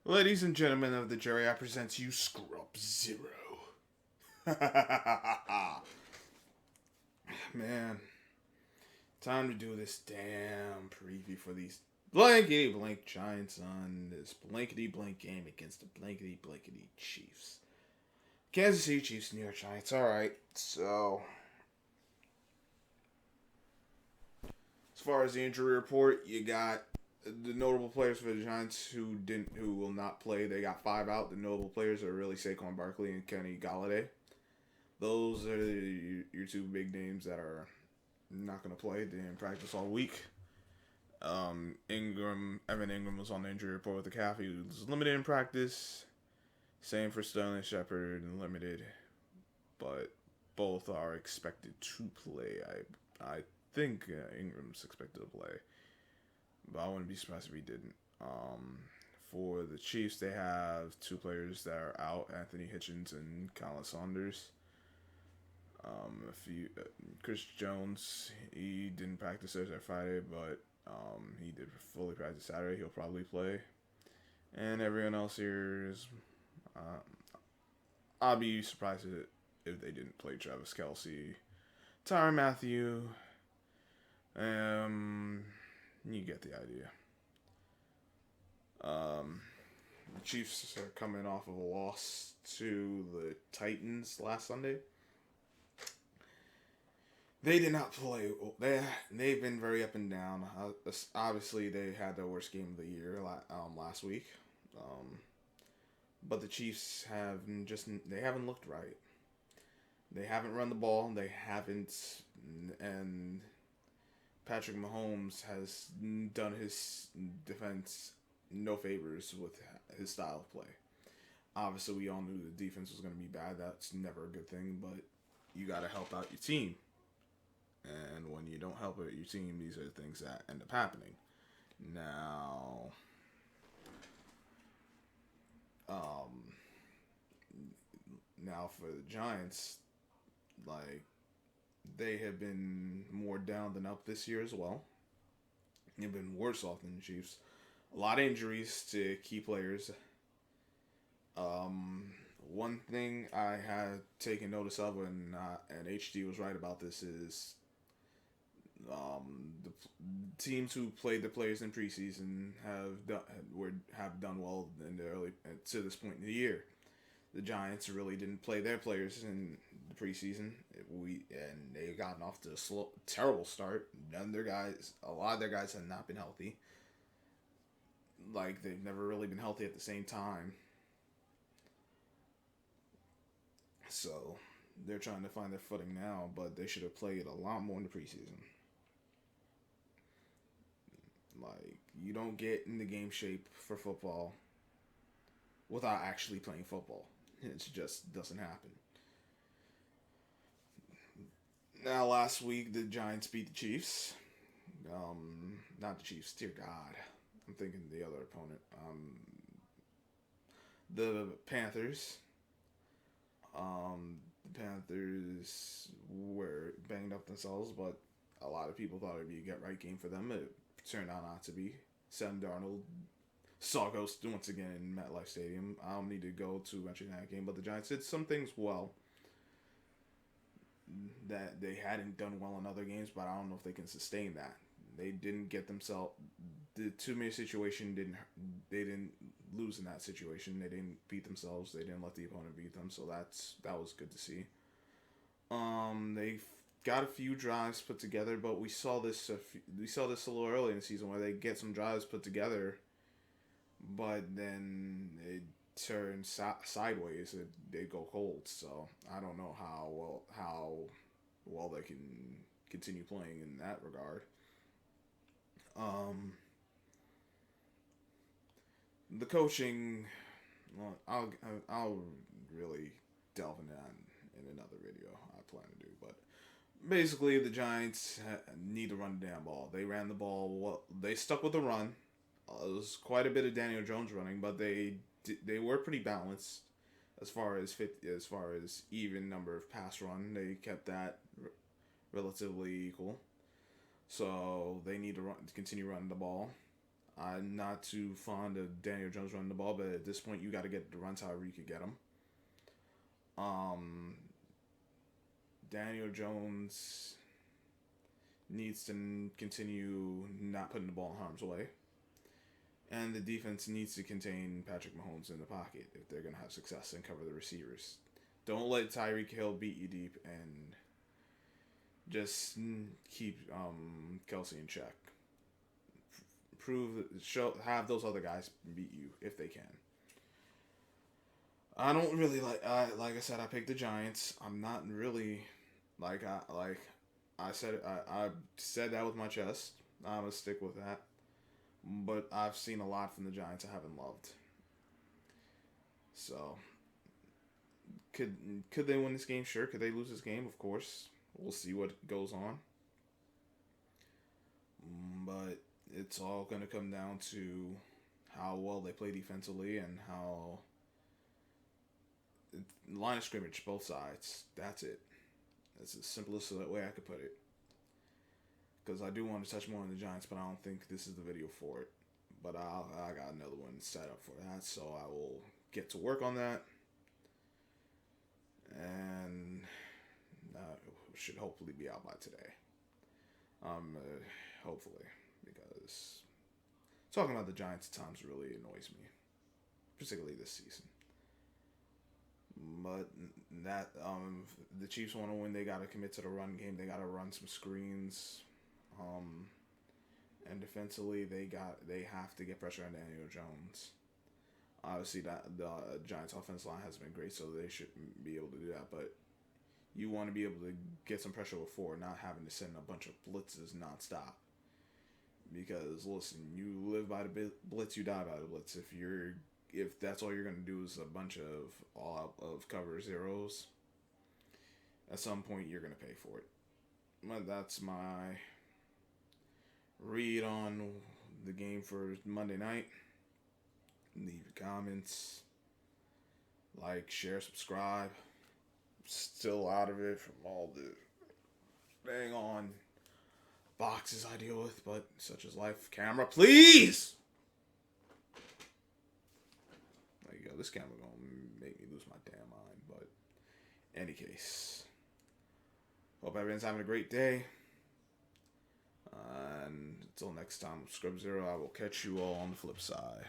Ladies and gentlemen of the jury, I present you Scrub Zero. Man, time to do this damn preview for these blankety blank Giants on this blankety blank game against the blankety blankety Chiefs. Kansas City Chiefs, New York Giants. Alright, so as far as the injury report, you got the notable players for the Giants who will not play. They got five out. The notable players are really Saquon Barkley and Kenny Galladay. Those are your two big names that are not going to play. They didn't practice all week. Evan Ingram was on the injury report with the calf. He was limited in practice. Same for Sterling Shepard, limited, but both are expected to play. I think Ingram's expected to play, but I wouldn't be surprised if he didn't. For the Chiefs, they have two players that are out: Anthony Hitchens and Colin Saunders. Chris Jones, he didn't practice Thursday or Friday, but he did fully practice Saturday. He'll probably play, and everyone else here is. I'll be surprised if they didn't play Travis Kelce, Tyrann Mathieu. You get the idea. The Chiefs are coming off of a loss to the Titans last Sunday. They did not play. They've been very up and down. Obviously, they had their worst game of the year last week. But the Chiefs haven't looked right. They haven't run the ball. They haven't, and Patrick Mahomes has done his defense no favors with his style of play. Obviously, we all knew the defense was going to be bad. That's never a good thing, but you got to help out your team. And when you don't help out your team, these are the things that end up happening. Now for the Giants, they have been more down than up this year as well. They've been worse off than the Chiefs. A lot of injuries to key players. One thing I had taken notice of, and HD was right about this, is the teams who played the players in preseason have done well in the early to this point in the year. The Giants really didn't play their players in the preseason. And they've gotten off to a terrible start. A lot of their guys have not been healthy. They've never really been healthy at the same time. So they're trying to find their footing now, but they should have played a lot more in the preseason. You don't get in the game shape for football without actually playing football. It just doesn't happen. Now, last week, the Giants beat the Chiefs. Not the Chiefs, dear God. I'm thinking the other opponent. The Panthers. The Panthers were banged up themselves, but a lot of people thought it would be a get-right game for them. It turned out not to be. Sam Darnold saw ghosts once again in MetLife Stadium. I don't need to go too much in that game, but the Giants did some things well that they hadn't done well in other games, but I don't know if they can sustain that. They didn't get themselves the 2-minute situation. They didn't lose in that situation. They didn't beat themselves. They didn't let the opponent beat them. So that was good to see. They got a few drives put together, but we saw this a little early in the season where they get some drives put together, but then it turned sideways. They go cold. So I don't know how well they can continue playing in that regard. The coaching, well, I'll really delve into that in another video I plan to do. But basically, the Giants need to run the damn ball. They ran the ball well. They stuck with the run. It was quite a bit of Daniel Jones running, but they were pretty balanced as far as even number of pass run. They kept that relatively equal. So they need to continue running the ball. I'm not too fond of Daniel Jones running the ball, but at this point, you got to get the runs however you could get them. Um, Daniel Jones needs to continue not putting the ball in harm's way. And the defense needs to contain Patrick Mahomes in the pocket if they're going to have success and cover the receivers. Don't let Tyreek Hill beat you deep, and just keep Kelsey in check. Have those other guys beat you if they can. I don't really like I said, I picked the Giants. I'm not really I said that with my chest. I'm gonna stick with that. But I've seen a lot from the Giants I haven't loved. So could they win this game? Sure. Could they lose this game? Of course. We'll see what goes on. But it's all going to come down to how well they play defensively and how line of scrimmage, both sides. That's it. That's the simplest way I could put it. Because I do want to touch more on the Giants, but I don't think this is the video for it. But I got another one set up for that, so I will get to work on that. And should hopefully be out by today. Hopefully, because talking about the Giants at times really annoys me, particularly this season. But that the Chiefs want to win, they got to commit to the run game. They got to run some screens, and defensively they have to get pressure on Daniel Jones. Obviously, that the Giants' offense line has been great, so they should be able to do that. But you want to be able to get some pressure before not having to send a bunch of blitzes nonstop. Because listen, you live by the blitz, you die by the blitz. If that's all you're gonna do is a bunch of all out of cover zeros, at some point you're gonna pay for it. But that's my read on the game for Monday night. Leave your comments, like, share, subscribe. Still out of it from all the dang on boxes I deal with, but such is life. Camera, please! There you go. This camera gonna make me lose my damn mind, but any case, hope everyone's having a great day. And until next time, Scrub Zero, I will catch you all on the flip side.